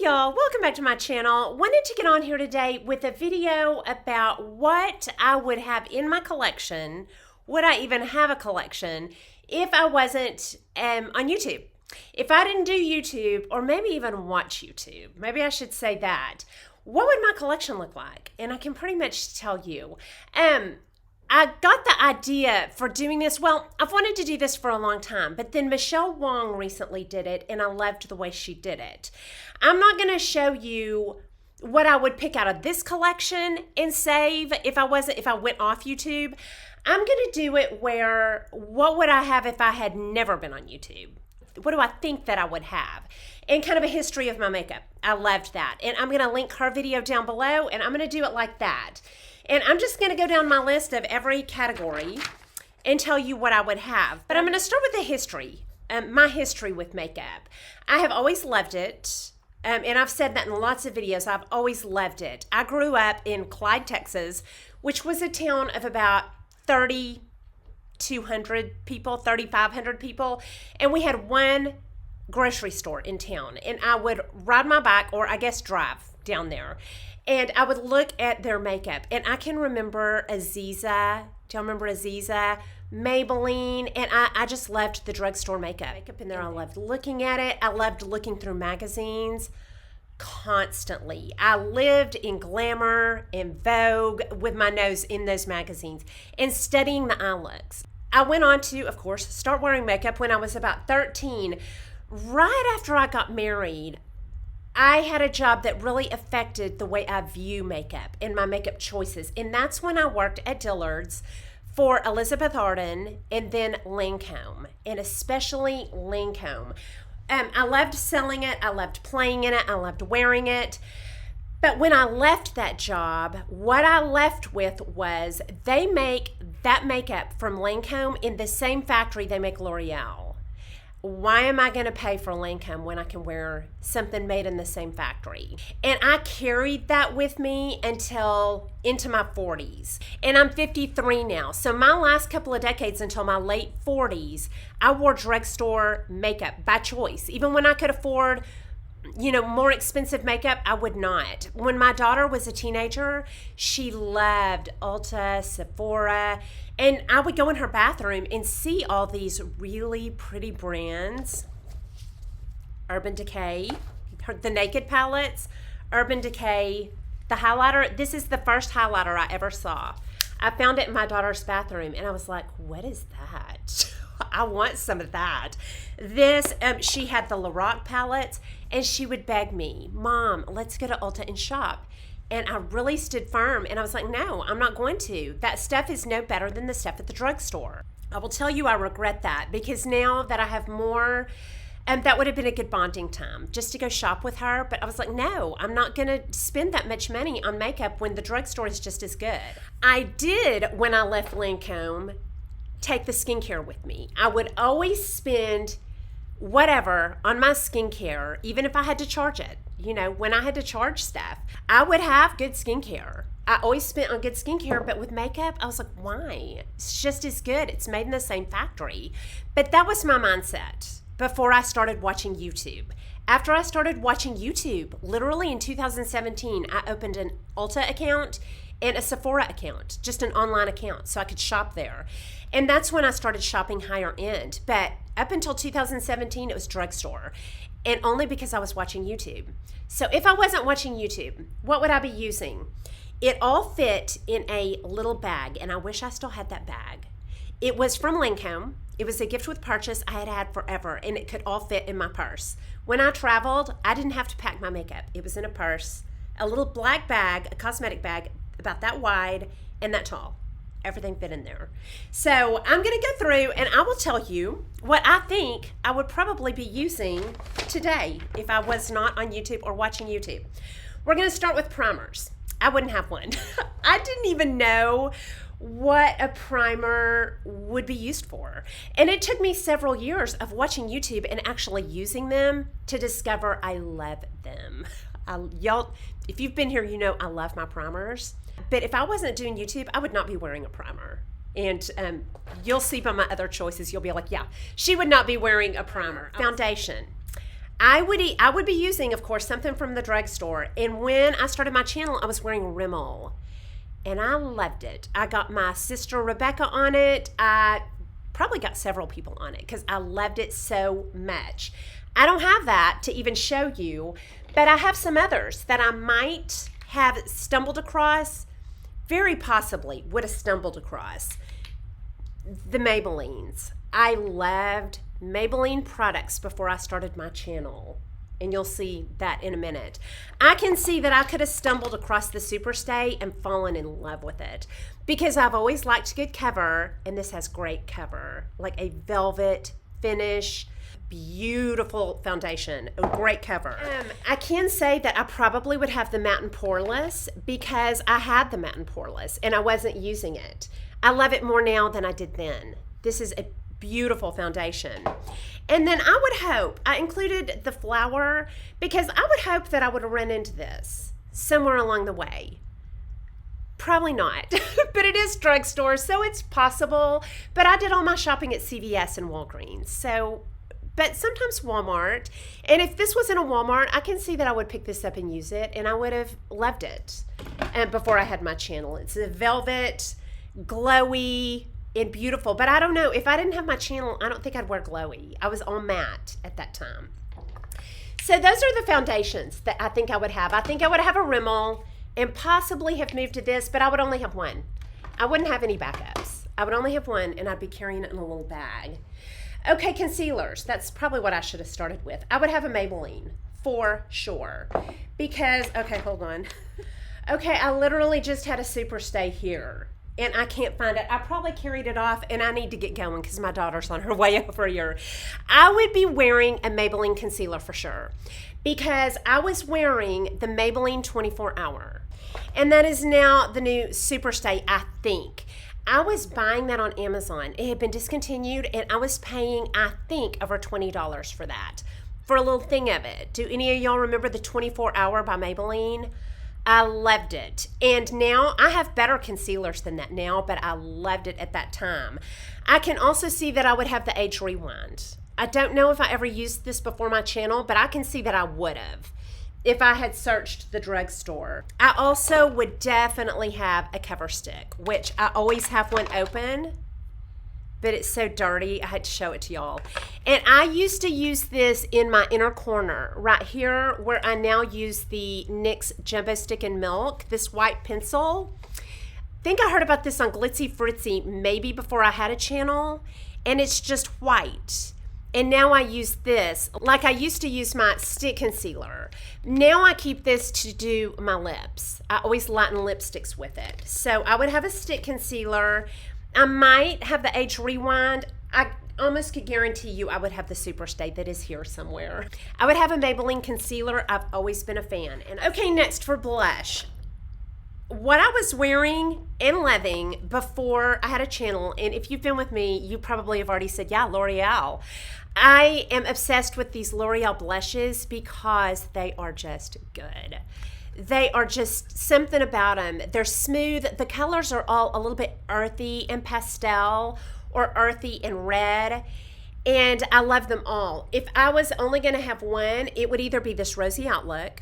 y'all, welcome back to my channel. Wanted to get on here today with a video about what I would have in my collection. Would I even have a collection if I wasn't on YouTube? If I didn't do YouTube, or maybe even watch YouTube, maybe I should say that, what would my collection look like? And I can pretty much tell you. I got the idea for doing this. Well, I've wanted to do this for a long time, but then Michelle Wong recently did it, and I loved the way she did it. I'm not going to show you what I would pick out of this collection and save if I went off YouTube. I'm going to do it where, what would I have if I had never been on YouTube? What do I think that I would have? And kind of a history of my makeup. I loved that. And I'm going to link her video down below, and I'm going to do it like that. And I'm just going to go down my list of every category and tell you what I would have. But I'm going to start with the history, my history with makeup. I have always loved it, and I've said that in lots of videos. I've always loved it. I grew up in Clyde, Texas, which was a town of about 3,200 people, 3,500 people, and we had one grocery store in town. And I would ride my bike, or I guess drive down there, and I would look at their makeup. And I can remember Aziza. Do y'all remember Aziza? Maybelline. And I just loved the drugstore makeup. Makeup in there, I loved looking at it. I loved looking through magazines constantly. I lived in Glamour and Vogue with my nose in those magazines and studying the eye looks. I went on to, of course, start wearing makeup when I was about 13. Right after I got married, I had a job that really affected the way I view makeup and my makeup choices. And that's when I worked at Dillard's for Elizabeth Arden and then Lancome, and especially Lancome. I loved selling it. I loved playing in it. I loved wearing it. But when I left that job, what I left with was they make that makeup from Lancome in the same factory they make L'Oreal. Why am I going to pay for Lancome when I can wear something made in the same factory? And I carried that with me until into my 40s. And I'm 53 now. So my last couple of decades until my late 40s, I wore drugstore makeup by choice. Even when I could afford, more expensive makeup, I would not. When my daughter was a teenager, she loved Ulta, Sephora, and I would go in her bathroom and see all these really pretty brands. Urban Decay, the Naked palettes, Urban Decay, the highlighter. This is the first highlighter I ever saw. I found it in my daughter's bathroom, and I was like, what is that? I want some of that. This, she had the Lorac palettes, and she would beg me, Mom, let's go to Ulta and shop. And I really stood firm, and I was like, no, I'm not going to. That stuff is no better than the stuff at the drugstore. I will tell you I regret that, because now that I have more, that would have been a good bonding time, just to go shop with her. But I was like, no, I'm not going to spend that much money on makeup when the drugstore is just as good. I did, when I left Lancome, take the skincare with me. I would always spend whatever on my skincare, even if I had to charge it. When I had to charge stuff, I would have good skincare. I always spent on good skincare, but with makeup, I was like, why? It's just as good. It's made in the same factory. But that was my mindset before I started watching YouTube. After I started watching YouTube, literally in 2017, I opened an Ulta account and a Sephora account, just an online account, so I could shop there. And that's when I started shopping higher end. But up until 2017, it was drugstore, and only because I was watching YouTube. So if I wasn't watching YouTube, what would I be using? It all fit in a little bag, and I wish I still had that bag. It was from Lancome. It was a gift with purchase I had had forever, and it could all fit in my purse. When I traveled, I didn't have to pack my makeup. It was in a purse, a little black bag, a cosmetic bag, about that wide and that tall. Everything fit in there. So I'm going to go through and I will tell you what I think I would probably be using today if I was not on YouTube or watching YouTube. We're going to start with primers. I wouldn't have one. I didn't even know what a primer would be used for. And it took me several years of watching YouTube and actually using them to discover I love them. Y'all, if you've been here, you know I love my primers. But if I wasn't doing YouTube, I would not be wearing a primer. And you'll see by my other choices, you'll be like, yeah, she would not be wearing a primer. Foundation. I would be using, of course, something from the drugstore. And when I started my channel, I was wearing Rimmel. And I loved it. I got my sister Rebecca on it. I probably got several people on it because I loved it so much. I don't have that to even show you, but I have some others that I might have stumbled across, very possibly would have stumbled across. The Maybellines. I loved Maybelline products before I started my channel, and you'll see that in a minute. I can see that I could have stumbled across the Superstay and fallen in love with it because I've always liked good cover, and this has great cover, like a velvet finish, beautiful foundation, a great cover. I can say that I probably would have the Matte and Poreless because I had the Matte and Poreless and I wasn't using it. I love it more now than I did then. This is a beautiful foundation. And then I would hope, I included the flower because I would hope that I would have run into this somewhere along the way. Probably not, but it is drugstore, so it's possible. But I did all my shopping at CVS and Walgreens, so, but sometimes Walmart. And if this was in a Walmart, I can see that I would pick this up and use it, and I would have loved it before I had my channel. It's a velvet, glowy, and beautiful, but I don't know, if I didn't have my channel, I don't think I'd wear glowy. I was all matte at that time. So those are the foundations that I think I would have. I think I would have a Rimmel and possibly have moved to this, but I would only have one. I wouldn't have any backups. I would only have one, and I'd be carrying it in a little bag. Okay, concealers. That's probably what I should have started with. I would have a Maybelline for sure because, okay, hold on. Okay, I literally just had a Superstay here. And I can't find it. I probably carried it off, and I need to get going because my daughter's on her way over here. I would be wearing a Maybelline concealer for sure because I was wearing the Maybelline 24 Hour. And that is now the new Superstay, I think. I was buying that on Amazon. It had been discontinued, and I was paying, I think, over $20 for that, for a little thing of it. Do any of y'all remember the 24 Hour by Maybelline? I loved it. And now I have better concealers than that now, but I loved it at that time. I can also see that I would have the Age Rewind. I don't know if I ever used this before my channel, but I can see that I would have if I had searched the drugstore. I also would definitely have a cover stick, which I always have one open, but it's so dirty, I had to show it to y'all. And I used to use this in my inner corner, right here, where I now use the NYX Jumbo Stick and Milk, this white pencil. I think I heard about this on Glitzy Fritzy maybe before I had a channel, and it's just white. And now I use this, like I used to use my stick concealer. Now I keep this to do my lips. I always lighten lipsticks with it. So I would have a stick concealer. I might have the Age Rewind. I almost could guarantee you I would have the Superstay that is here somewhere. I would have a Maybelline concealer. I've always been a fan. And okay, next for blush. What I was wearing and loving before I had a channel, and if you've been with me, you probably have already said, yeah, L'Oreal. I am obsessed with these L'Oreal blushes because they are just good. They are just something about them. They're smooth. The colors are all a little bit earthy and pastel or earthy and red. And I love them all. If I was only going to have one, it would either be this Rosy Outlook,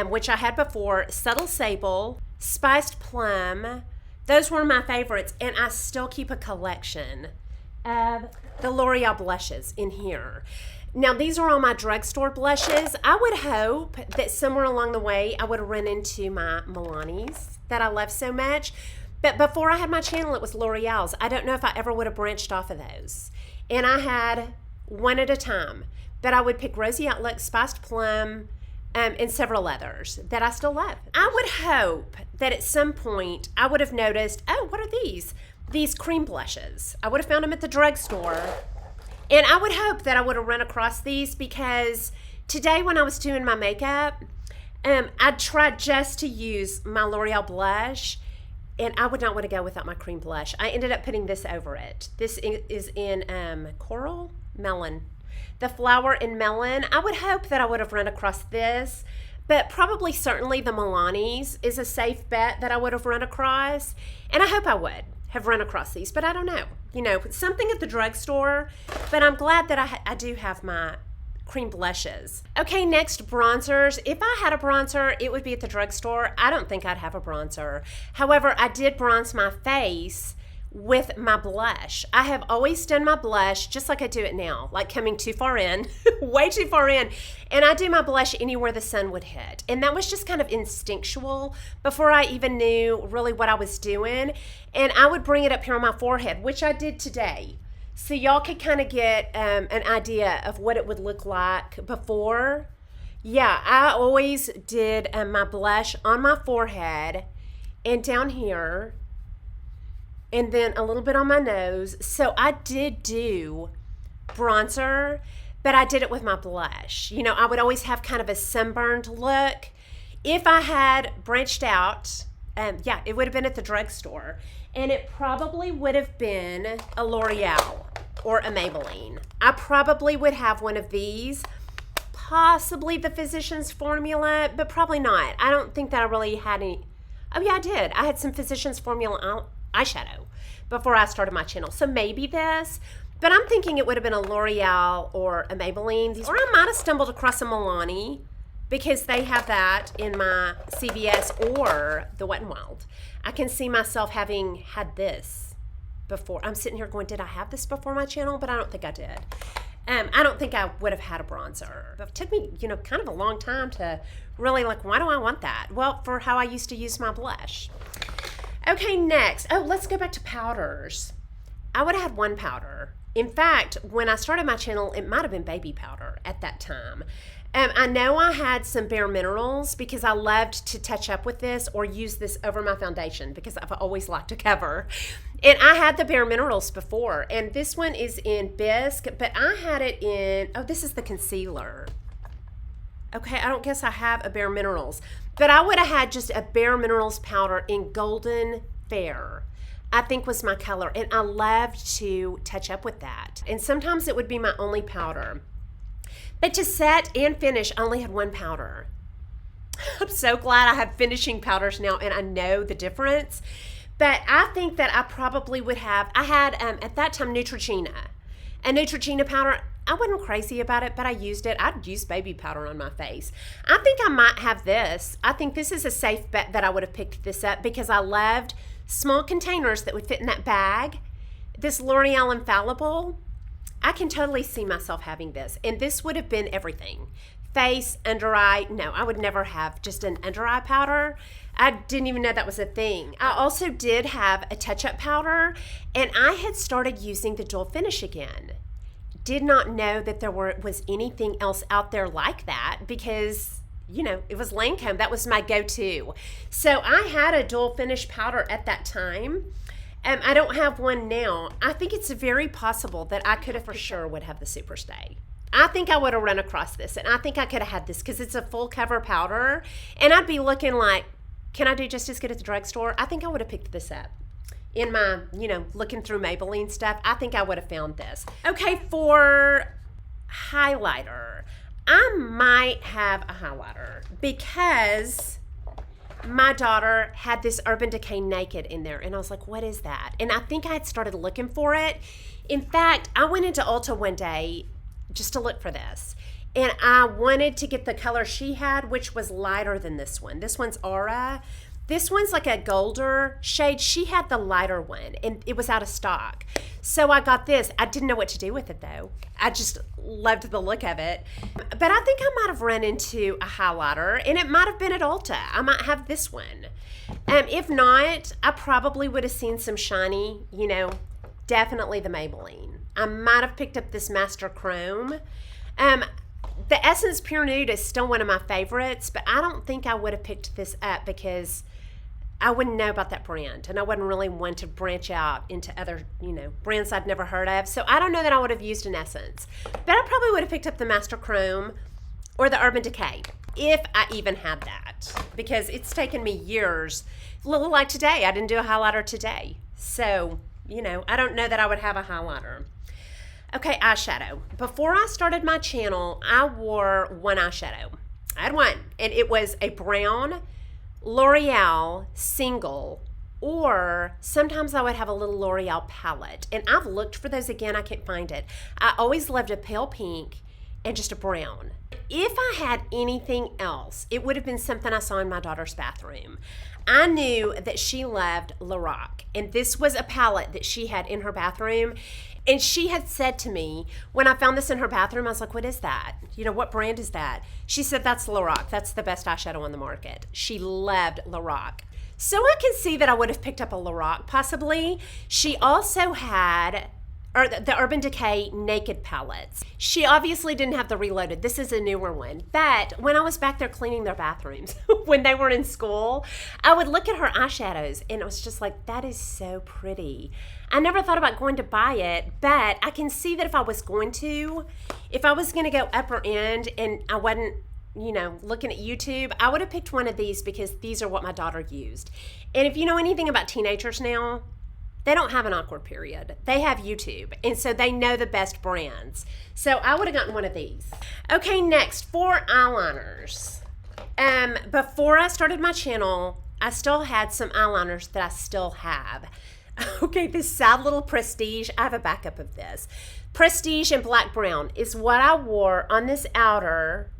which I had before, Subtle Sable, Spiced Plum. Those were my favorites. And I still keep a collection of the L'Oreal blushes in here. Now, these are all my drugstore blushes. I would hope that somewhere along the way, I would run into my Milani's that I love so much. But before I had my channel, it was L'Oreal's. I don't know if I ever would have branched off of those. And I had one at a time. But I would pick Rosy Outlook, Spiced Plum, and several others that I still love. I would hope that at some point, I would have noticed, oh, what are these? These cream blushes. I would have found them at the drugstore. And I would hope that I would have run across these because today when I was doing my makeup, I tried just to use my L'Oreal blush, and I would not want to go without my cream blush. I ended up putting this over it. This is in Coral Melon. The Flower in Melon. I would hope that I would have run across this, but probably certainly the Milani's is a safe bet that I would have run across, and I hope I would have run across these, but I don't know. You know, something at the drugstore, but I'm glad that I do have my cream blushes. Okay, next, bronzers. If I had a bronzer, it would be at the drugstore. I don't think I'd have a bronzer. However, I did bronze my face with my blush. I have always done my blush just like I do it now, like coming too far in, way too far in. And I do my blush anywhere the sun would hit. And that was just kind of instinctual before I even knew really what I was doing. And I would bring it up here on my forehead, which I did today. So y'all could kind of get an idea of what it would look like before. Yeah, I always did my blush on my forehead and down here, and then a little bit on my nose. So I did do bronzer, but I did it with my blush. You know, I would always have kind of a sunburned look. If I had branched out, yeah, it would have been at the drugstore. And it probably would have been a L'Oreal or a Maybelline. I probably would have one of these, possibly the Physicians Formula, but probably not. I don't think that I really had any. Oh yeah, I did. I had some Physicians Formula eyeshadow before I started my channel. So maybe this, but I'm thinking it would have been a L'Oreal or a Maybelline. Or I might have stumbled across a Milani because they have that in my CVS or the Wet n Wild. I can see myself having had this before. I'm sitting here going, did I have this before my channel? But I don't think I did. I don't think I would have had a bronzer. It took me, you know, kind of a long time to really like, why do I want that? Well, for how I used to use my blush. Okay, next. Oh, let's go back to powders. I would have had one powder. In fact, when I started my channel, it might have been baby powder at that time. I know I had some Bare Minerals because I loved to touch up with this or use this over my foundation because I've always liked to cover. And I had the Bare Minerals before, and this one is in Bisque, but I had it in, oh, this is the concealer. Okay, I don't guess I have a Bare Minerals, but I would have had just a Bare Minerals powder in Golden Fair, I think was my color, and I loved to touch up with that. And sometimes it would be my only powder. But to set and finish, I only had one powder. I'm so glad I have finishing powders now, and I know the difference. But I think that I probably would have, I had at that time Neutrogena. A Neutrogena powder, I wasn't crazy about it, but I used it. I'd use baby powder on my face. I think I might have this. I think this is a safe bet that I would have picked this up because I loved small containers that would fit in that bag. This L'Oreal Infallible, I can totally see myself having this. And this would have been everything. Face, under eye. No, I would never have just an under eye powder. I didn't even know that was a thing. I also did have a touch-up powder, and I had started using the Dual Finish again. Did not know that there was anything else out there like that because, you know, it was Lancome. That was my go-to. So I had a Dual Finish powder at that time. I don't have one now. I think it's very possible that I could have for sure would have the Super Stay. I think I would have run across this, and I think I could have had this because it's a full cover powder, and I'd be looking like, can I do just as good at the drugstore? I think I would have picked this up. In my, you know, looking through Maybelline stuff, I think I would have found this. Okay, for highlighter, I might have a highlighter because my daughter had this Urban Decay Naked in there, and I was like, what is that? And I think I had started looking for it. In fact, I went into Ulta one day just to look for this, and I wanted to get the color she had, which was lighter than this one. This one's Aura. This one's like a golder shade. She had the lighter one, and it was out of stock. So I got this. I didn't know what to do with it, though. I just loved the look of it. But I think I might have run into a highlighter, and it might have been at Ulta. I might have this one. If not, I probably would have seen some shiny, you know, definitely the Maybelline. I might have picked up this Master Chrome. The Essence Pure Nude is still one of my favorites, but I don't think I would have picked this up because I wouldn't know about that brand, and I wouldn't really want to branch out into other, you know, brands I'd never heard of. So I don't know that I would have used an Essence, but I probably would have picked up the Master Chrome or the Urban Decay if I even had that, because it's taken me years. A little like today, I didn't do a highlighter today, so you know, I don't know that I would have a highlighter. Okay, eyeshadow. Before I started my channel, I wore one eyeshadow. I had one, and it was a brown L'Oreal single, or sometimes I would have a little L'Oreal palette. And I've looked for those again, I can't find it. I always loved a pale pink and just a brown. If I had anything else, it would have been something I saw in my daughter's bathroom. I knew that she loved Lorac, and this was a palette that she had in her bathroom. And she had said to me, when I found this in her bathroom, I was like, what is that? You know, what brand is that? She said, that's Lorac. That's the best eyeshadow on the market. She loved Lorac. So I can see that I would have picked up a Lorac possibly. She also had the Urban Decay Naked palettes. She obviously didn't have the Reloaded. This is a newer one. But when I was back there cleaning their bathrooms when they were in school, I would look at her eyeshadows and it was just like, that is so pretty. I never thought about going to buy it, but I can see that if I was going to go upper end and I wasn't, you know, looking at YouTube, I would have picked one of these because these are what my daughter used. And if you know anything about teenagers now, they don't have an awkward period. They have YouTube, and so they know the best brands. So I would have gotten one of these. Okay, next, for eyeliners. Before I started my channel, I still had some eyeliners that I still have. Okay, this sad little Prestige, I have a backup of this. Prestige in black brown is what I wore on this outer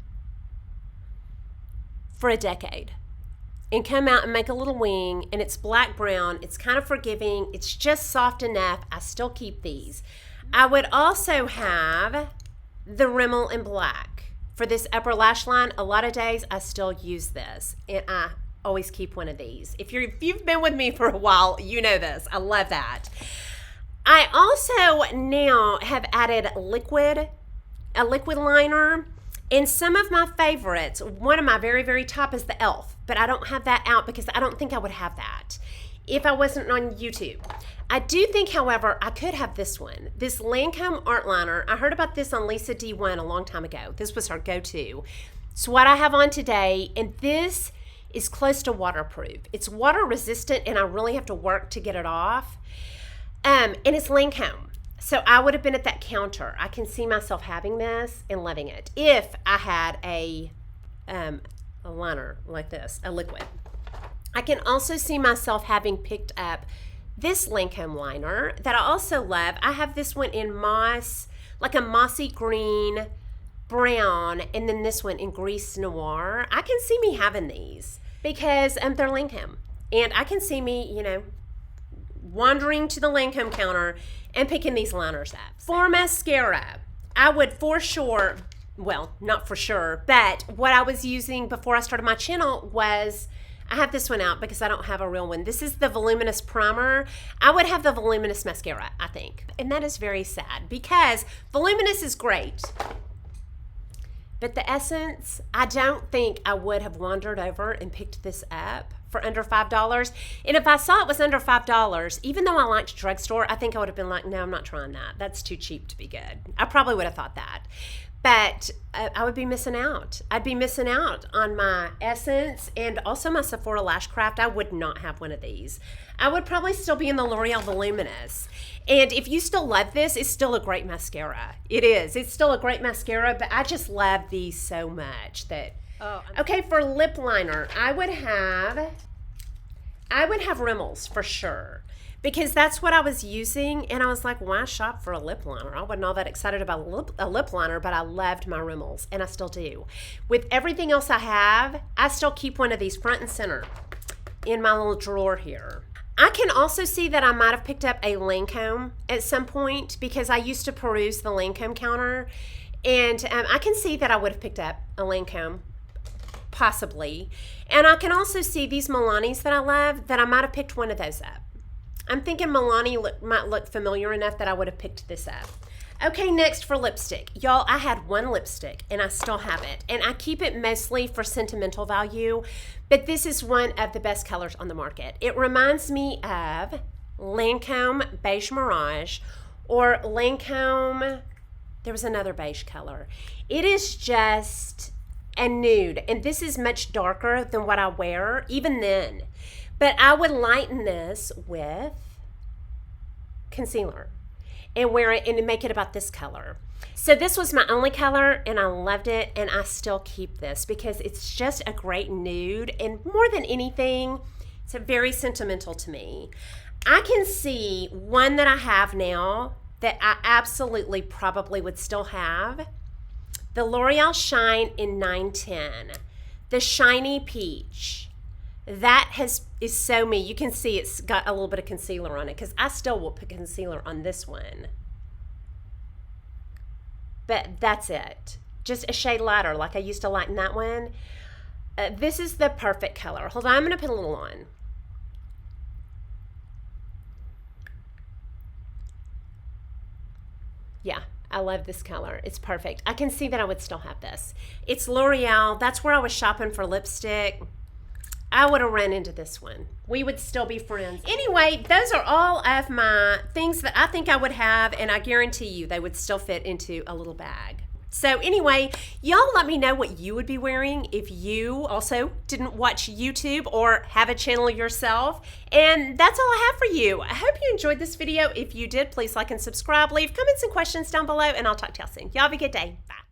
for a decade. And come out and make a little wing, and it's black brown. It's kind of forgiving. It's just soft enough. I still keep these. I would also have the Rimmel in black. For this upper lash line, a lot of days I still use this, and I always keep one of these. If you've been with me for a while, you know this. I love that. I also now have added a liquid liner. And some of my favorites, one of my very, very top is the e.l.f., but I don't have that out because I don't think I would have that if I wasn't on YouTube. I do think, however, I could have this one, this Lancome Art Liner. I heard about this on Lisa D1 a long time ago. This was her go-to. It's what I have on today, and this is close to waterproof. It's water resistant, and I really have to work to get it off. And it's Lancome. So I would have been at that counter. I can see myself having this and loving it if I had a liner like this, a liquid. I can also see myself having picked up this Lancome liner that I also love. I have this one in moss, like a mossy green, brown, and then this one in Grease Noir. I can see me having these because they're Lancome. And I can see me, you know, wandering to the Lancome counter and picking these liners up. For mascara, I would for sure, well, not for sure, but what I was using before I started my channel was, I have this one out because I don't have a real one. This is the Voluminous Primer. I would have the Voluminous Mascara, I think. And that is very sad because Voluminous is great. But the Essence, I don't think I would have wandered over and picked this up for under $5. And if I saw it was under $5, even though I liked drugstore, I think I would have been like, no, I'm not trying that. That's too cheap to be good. I probably would have thought that. But I would be missing out. I'd be missing out on my Essence and also my Sephora Lash Craft. I would not have one of these. I would probably still be in the L'Oreal Voluminous. And if you still love this, it's still a great mascara. It is. It's still a great mascara, but I just love these so much that... Okay, for lip liner, I would have Rimmel's for sure. Because that's what I was using, and I was like, why shop for a lip liner? I wasn't all that excited about a lip liner, but I loved my Rimmel's, and I still do. With everything else I have, I still keep one of these front and center in my little drawer here. I can also see that I might have picked up a Lancome at some point because I used to peruse the Lancome counter, and I can see that I would have picked up a Lancome, possibly. And I can also see these Milani's that I love, that I might have picked one of those up. I'm thinking Milani might look familiar enough that I would have picked this up. Okay, next for lipstick. Y'all, I had one lipstick, and I still have it. And I keep it mostly for sentimental value, but this is one of the best colors on the market. It reminds me of Lancome Beige Mirage or Lancome, there was another beige color. It is just a nude, and this is much darker than what I wear, even then. But I would lighten this with concealer and wear it and make it about this color. So this was my only color, and I loved it, and I still keep this because it's just a great nude, and more than anything, it's very sentimental to me. I can see one that I have now that I absolutely probably would still have, the L'Oreal Shine in 910, the Shiny Peach. That is so me. You can see it's got a little bit of concealer on it because I still will put concealer on this one. But that's it. Just a shade lighter like I used to lighten that one. This is the perfect color. Hold on, I'm going to put a little on. Yeah, I love this color. It's perfect. I can see that I would still have this. It's L'Oreal. That's where I was shopping for lipstick. I would have run into this one. We would still be friends. Anyway, those are all of my things that I think I would have, and I guarantee you they would still fit into a little bag. So anyway, y'all let me know what you would be wearing if you also didn't watch YouTube or have a channel yourself. And that's all I have for you. I hope you enjoyed this video. If you did, please like and subscribe. Leave comments and questions down below, and I'll talk to y'all soon. Y'all have a good day. Bye.